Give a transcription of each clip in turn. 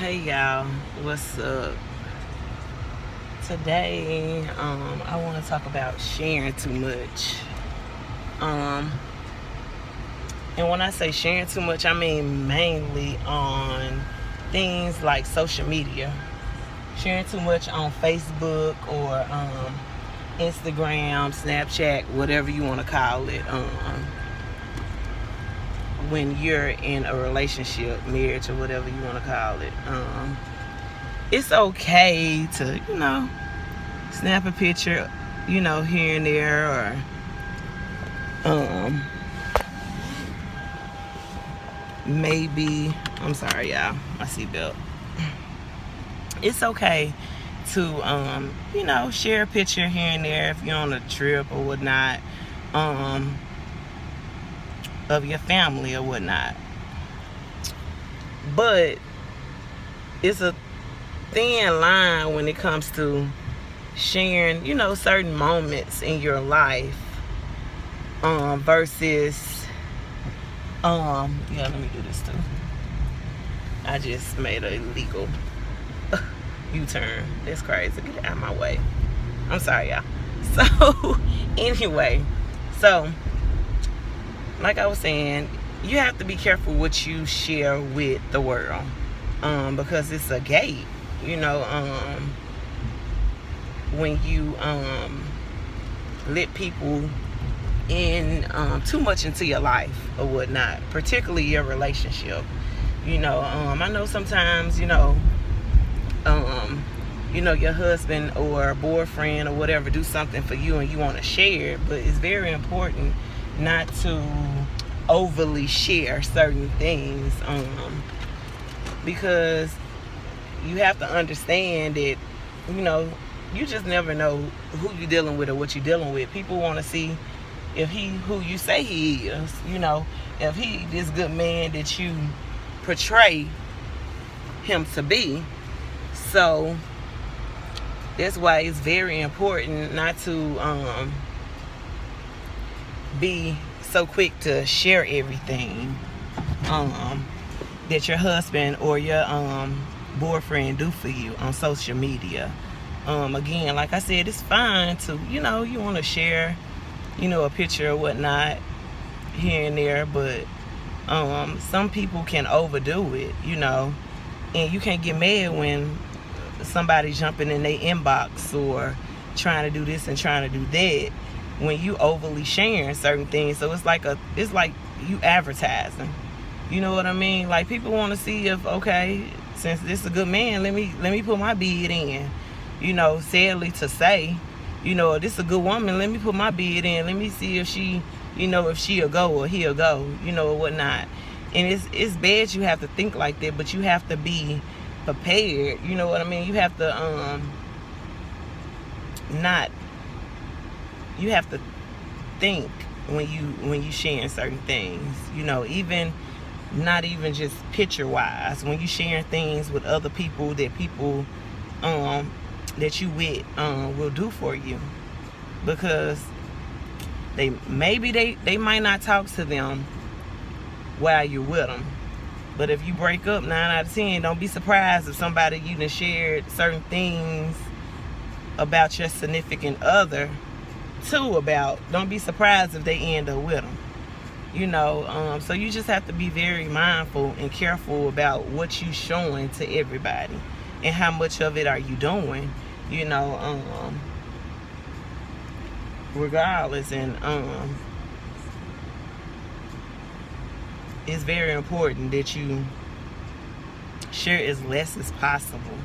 Hey y'all, what's up? Today, I want to talk about sharing too much. Um, and when I say sharing too much, I mean mainly on things like social media. Sharing too much on Facebook or Instagram, Snapchat, whatever you want to call it. When you're in a relationship, marriage, or whatever you want to call it. It's okay to, snap a picture, here and there, or maybe, I'm sorry, y'all, my seatbelt. It's okay to, share a picture here and there if you're on a trip or whatnot, of your family or whatnot. But it's a thin line when it comes to sharing, certain moments in your life, versus, let me do this too. I just made a illegal U-turn. That's crazy. Get out of my way. I'm sorry, y'all. So, anyway, like I was saying, you have to be careful what you share with the world, because it's a gate, when you let people in too much into your life or whatnot, particularly your relationship. I know sometimes, your husband or boyfriend or whatever do something for you and you want to share it, but it's very important not to overly share certain things, because you have to understand that, you just never know who you're dealing with or what you're dealing with. People want to see if he who you say he is, if he this good man that you portray him to be. So that's why it's very important not to be so quick to share everything that your husband or your boyfriend do for you on social media. Again, like I said, it's fine to, you want to share, a picture or whatnot here and there, but some people can overdo it, and you can't get mad when somebody jumping in their inbox or trying to do this and trying to do that when you overly sharing certain things. So it's like you advertising. You know what I mean? Like, people want to see if, okay, since this is a good man, let me put my bid in. Sadly to say, this is a good woman, let me put my bid in. Let me see if she, if she'll go or he'll go, or whatnot. And it's bad you have to think like that, but you have to be prepared. You know what I mean? You have to you have to think when you sharing certain things. Even not even just picture wise, when you sharing things with other people that people that you with will do for you, because they might not talk to them while you're with them, but if you break up 9 out of 10, don't be surprised if somebody you done shared certain things about your significant other too about. Don't be surprised if they end up with them. So you just have to be very mindful and careful about what you showing to everybody and how much of it are you doing, regardless. And it's very important that you share as less as possible.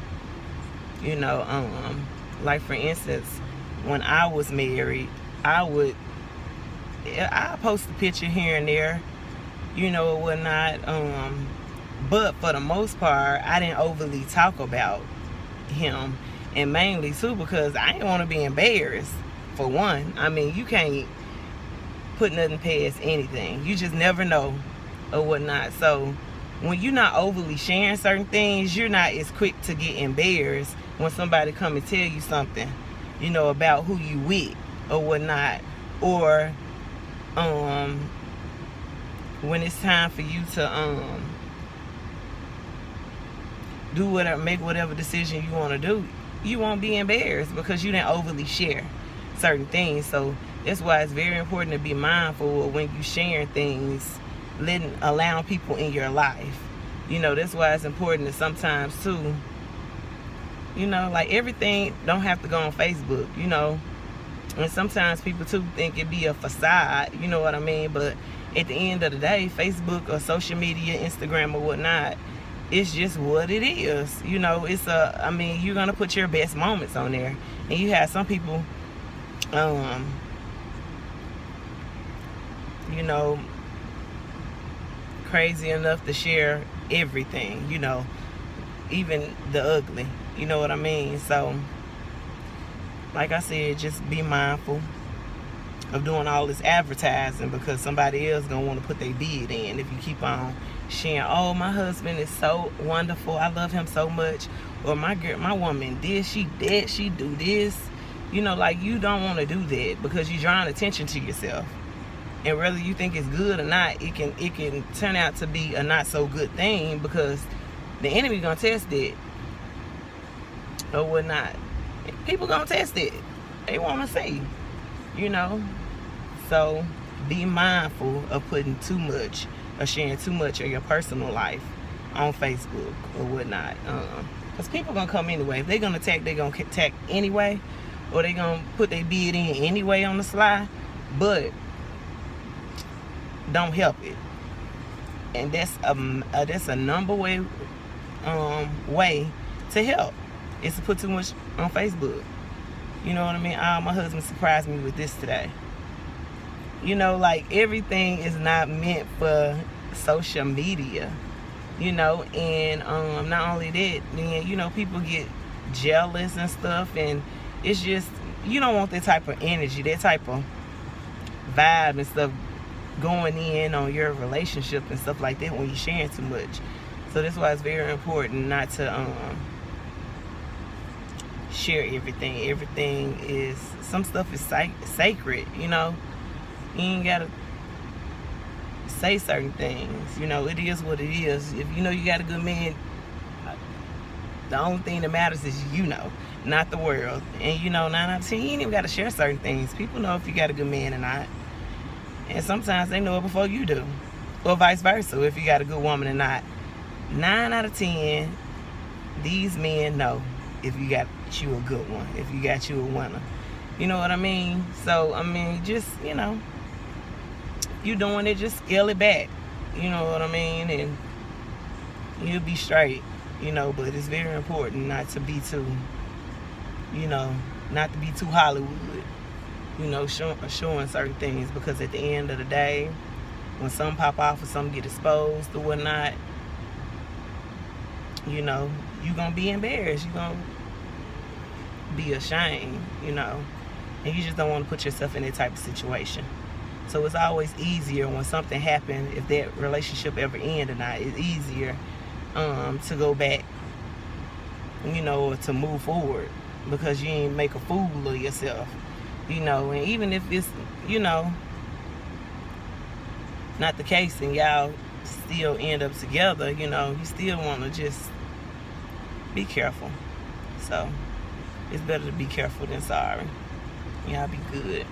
Like, for instance, when I was married, I post a picture here and there, or whatnot. But for the most part, I didn't overly talk about him, and mainly too because I didn't want to be embarrassed. For one, I mean, you can't put nothing past anything. You just never know or whatnot. So when you're not overly sharing certain things, you're not as quick to get embarrassed when somebody come and tell you something, about who you with or whatnot, or when it's time for you to do whatever, make whatever decision you want to do, you won't be embarrassed because you didn't overly share certain things. So that's why it's very important to be mindful of when you sharing things, allowing people in your life. You know, that's why it's important to sometimes too, you know, like everything don't have to go on Facebook, you know. And sometimes people too think it be a facade, you know what I mean? But at the end of the day, Facebook or social media, Instagram or whatnot, it's just what it is. You know, I mean, you're gonna put your best moments on there. And you have some people, you know, crazy enough to share everything, you know, even the ugly, you know what I mean? So like I said, just be mindful of doing all this advertising, because somebody else gonna want to put their bid in if you keep on sharing, oh, my husband is so wonderful, I love him so much, or my woman did, she do this, you know, like you don't want to do that, because you're drawing attention to yourself. And whether you think it's good or not, it can turn out to be a not so good thing, because the enemy gonna test it or whatnot. People gonna test it. They want to see, you know. So be mindful of putting too much or sharing too much of your personal life on Facebook or whatnot. Because people gonna come anyway. If they're gonna attack, they're gonna attack anyway, or they gonna put their bid in anyway on the sly. But don't help it. And that's a number way to help. Is to put too much on Facebook. You know what I mean? My husband surprised me with this today. You know, like everything is not meant for social media. You know, and not only that, then you know, people get jealous and stuff, and it's just, you don't want that type of energy, that type of vibe and stuff going in on your relationship and stuff like that when you're sharing too much. So that's why it's very important not to share everything. Everything is, some stuff is sacred, you know. You ain't gotta say certain things, you know. It is what it is. If you know you got a good man, the only thing that matters is, you know, not the world. And you know, 9 out of 10, you ain't even gotta share certain things. People know if you got a good man or not, and sometimes they know it before you do, or vice versa. If you got a good woman or not, 9 out of 10, these men know if you got you a good one, if you got you a winner. You know what I mean? So, I mean, just, you know, you doing it, just scale it back. You know what I mean? And you'll be straight, you know. But it's very important not to be too, you know, not to be too Hollywood, you know, showing certain things. Because at the end of the day, when something pop off or something get exposed or whatnot, you know, you gonna be embarrassed. You gonna be ashamed, you know. And you just don't want to put yourself in that type of situation. So it's always easier when something happened, if that relationship ever end or not, it's easier to go back, you know, or to move forward, because you ain't make a fool of yourself, you know. And even if it's, you know, not the case and y'all still end up together, you know, you still want to just be careful. So it's better to be careful than sorry. Y'all be good.